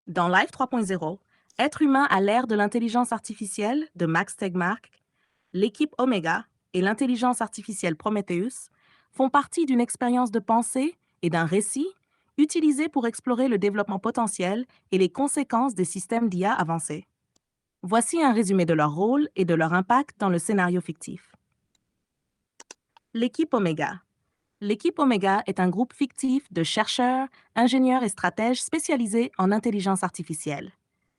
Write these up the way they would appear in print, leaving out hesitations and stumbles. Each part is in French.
Dans Life 3.0, Être humain à l'ère de l'intelligence artificielle de Max Tegmark, l'équipe Omega et l'intelligence artificielle Prometheus font partie d'une expérience de pensée et d'un récit utilisés pour explorer le développement potentiel et les conséquences des systèmes d'IA avancés. Voici un résumé de leur rôle et de leur impact dans le scénario fictif. L'équipe Omega. L'équipe Omega est un groupe fictif de chercheurs, ingénieurs et stratèges spécialisés en intelligence artificielle.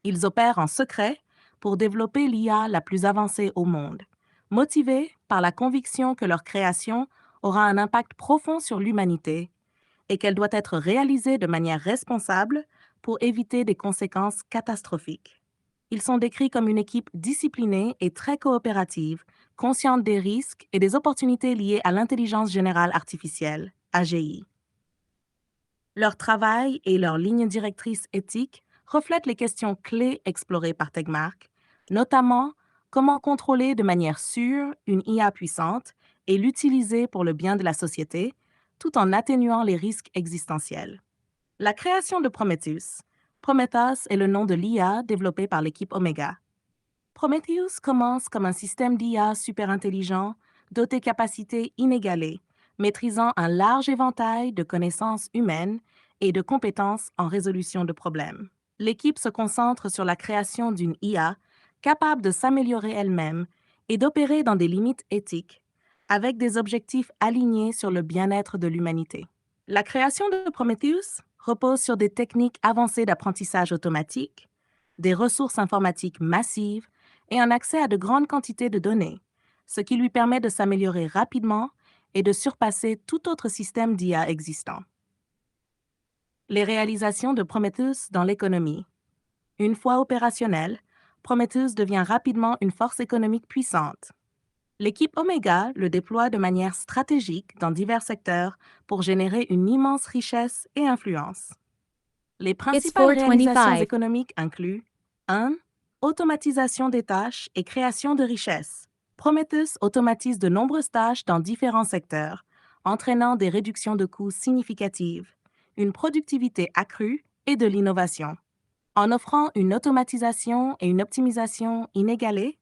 Ils opèrent en secret pour développer l'IA la plus avancée au monde, motivés par la conviction que leur création aura un impact profond sur l'humanité et qu'elle doit être réalisée de manière responsable pour éviter des conséquences catastrophiques. Ils sont décrits comme une équipe disciplinée et très coopérative, consciente des risques et des opportunités liées à l'intelligence générale artificielle, AGI. Leur travail et leurs lignes directrices éthiques reflètent les questions clés explorées par Tegmark, notamment comment contrôler de manière sûre une IA puissante et l'utiliser pour le bien de la société, tout en atténuant les risques existentiels. La création de Prometheus. Prometheus est le nom de l'IA développée par l'équipe Omega. Prometheus commence comme un système d'IA super intelligent, doté capacités inégalées, maîtrisant un large éventail de connaissances humaines et de compétences en résolution de problèmes. L'équipe se concentre sur la création d'une IA capable de s'améliorer elle-même et d'opérer dans des limites éthiques, avec des objectifs alignés sur le bien-être de l'humanité. La création de Prometheus repose sur des techniques avancées d'apprentissage automatique, des ressources informatiques massives et un accès à de grandes quantités de données, ce qui lui permet de s'améliorer rapidement et de surpasser tout autre système d'IA existant. Les réalisations de Prometheus dans l'économie. Une fois opérationnel, Prometheus devient rapidement une force économique puissante. L'équipe Omega le déploie de manière stratégique dans divers secteurs pour générer une immense richesse et influence. Les It's principales réalisations 425. économiques incluent 1. Automatisation des tâches et création de richesses. Prometheus automatise de nombreuses tâches dans différents secteurs, entraînant des réductions de coûts significatives, une productivité accrue et de l'innovation. En offrant une automatisation et une optimisation inégalées,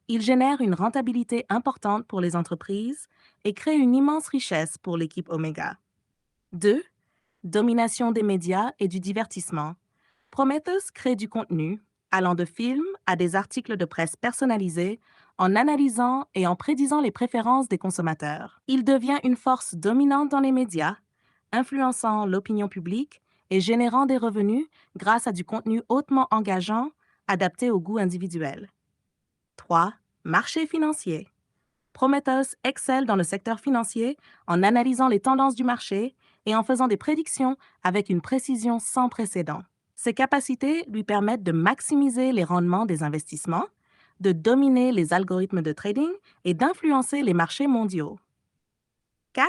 il génère une rentabilité importante pour les entreprises et crée une immense richesse pour l'équipe Omega. 2. Domination des médias et du divertissement. Prometheus crée du contenu, allant de films à des articles de presse personnalisés, en analysant et en prédisant les préférences des consommateurs. Il devient une force dominante dans les médias, influençant l'opinion publique et générant des revenus grâce à du contenu hautement engageant, adapté aux goûts individuels. 3. Marché financier. Prometheus excelle dans le secteur financier en analysant les tendances du marché et en faisant des prédictions avec une précision sans précédent. Ces capacités lui permettent de maximiser les rendements des investissements, de dominer les algorithmes de trading et d'influencer les marchés mondiaux. 4.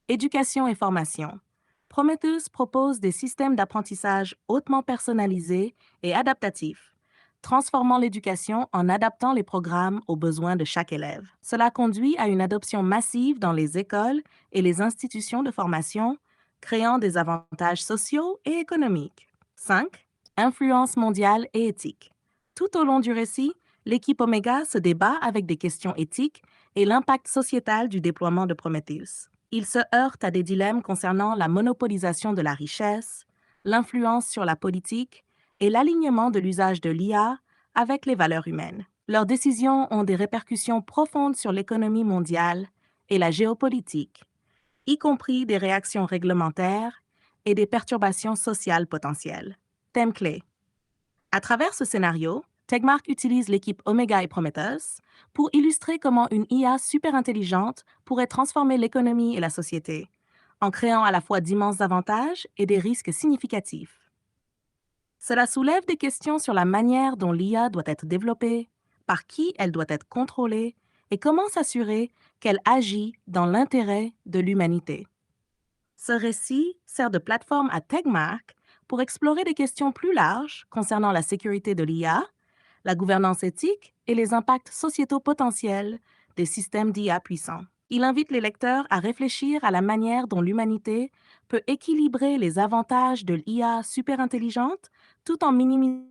Éducation et formation. Prometheus propose des systèmes d'apprentissage hautement personnalisés et adaptatifs, transformant l'éducation en adaptant les programmes aux besoins de chaque élève. Cela conduit à une adoption massive dans les écoles et les institutions de formation, créant des avantages sociaux et économiques. 5. Influence mondiale et éthique. Tout au long du récit, l'équipe Omega se débat avec des questions éthiques et l'impact sociétal du déploiement de Prometheus. Il se heurte à des dilemmes concernant la monopolisation de la richesse, l'influence sur la politique et l'alignement de l'usage de l'IA avec les valeurs humaines. Leurs décisions ont des répercussions profondes sur l'économie mondiale et la géopolitique, y compris des réactions réglementaires et des perturbations sociales potentielles. Thème clé. À travers ce scénario, Tegmark utilise l'équipe Omega et Prometheus pour illustrer comment une IA super intelligente pourrait transformer l'économie et la société, en créant à la fois d'immenses avantages et des risques significatifs. Cela soulève des questions sur la manière dont l'IA doit être développée, par qui elle doit être contrôlée et comment s'assurer qu'elle agit dans l'intérêt de l'humanité. Ce récit sert de plateforme à Tegmark pour explorer des questions plus larges concernant la sécurité de l'IA, la gouvernance éthique et les impacts sociétaux potentiels des systèmes d'IA puissants. Il invite les lecteurs à réfléchir à la manière dont l'humanité peut équilibrer les avantages de l'IA super intelligente tout en minimisant